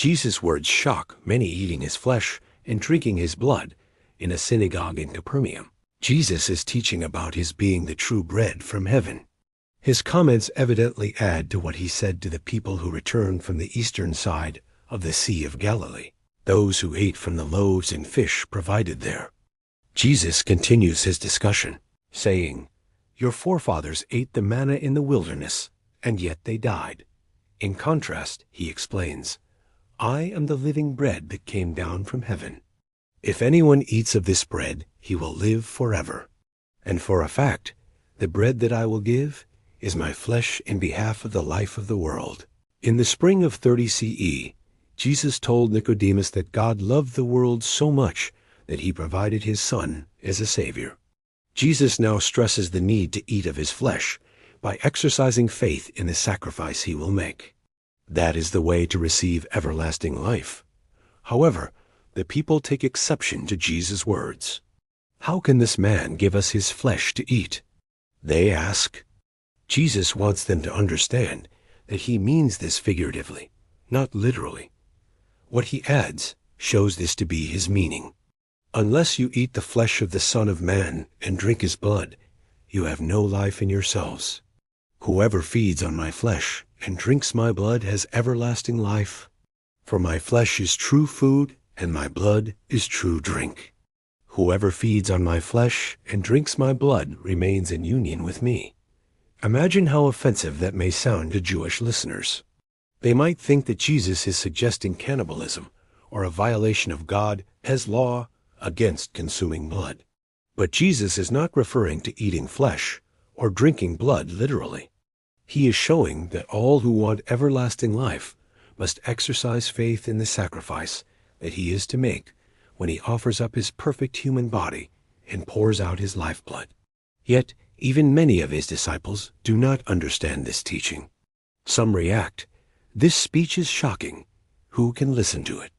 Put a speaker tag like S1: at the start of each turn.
S1: Jesus' words shock many eating his flesh and drinking his blood in a synagogue in Capernaum. Jesus is teaching about his being the true bread from heaven. His comments evidently add to what he said to the people who returned from the eastern side of the Sea of Galilee, those who ate from the loaves and fish provided there. Jesus continues his discussion, saying, "Your forefathers ate the manna in the wilderness, and yet they died." In contrast, he explains, "I am the living bread that came down from heaven. If anyone eats of this bread, he will live forever. And for a fact, the bread that I will give is my flesh in behalf of the life of the world." In the spring of 30 CE, Jesus told Nicodemus that God loved the world so much that he provided his Son as a Savior. Jesus now stresses the need to eat of his flesh by exercising faith in the sacrifice he will make. That is the way to receive everlasting life. However, the people take exception to Jesus' words. "How can this man give us his flesh to eat?" they ask. Jesus wants them to understand that he means this figuratively, not literally. What he adds shows this to be his meaning. "Unless you eat the flesh of the Son of Man and drink his blood, you have no life in yourselves. Whoever feeds on my flesh and drinks my blood has everlasting life. For my flesh is true food, and my blood is true drink. Whoever feeds on my flesh and drinks my blood remains in union with me." Imagine how offensive that may sound to Jewish listeners. They might think that Jesus is suggesting cannibalism or a violation of God as law against consuming blood. But Jesus is not referring to eating flesh or drinking blood literally. He is showing that all who want everlasting life must exercise faith in the sacrifice that he is to make when he offers up his perfect human body and pours out his lifeblood. Yet, even many of his disciples do not understand this teaching. Some react, "This speech is shocking. Who can listen to it?"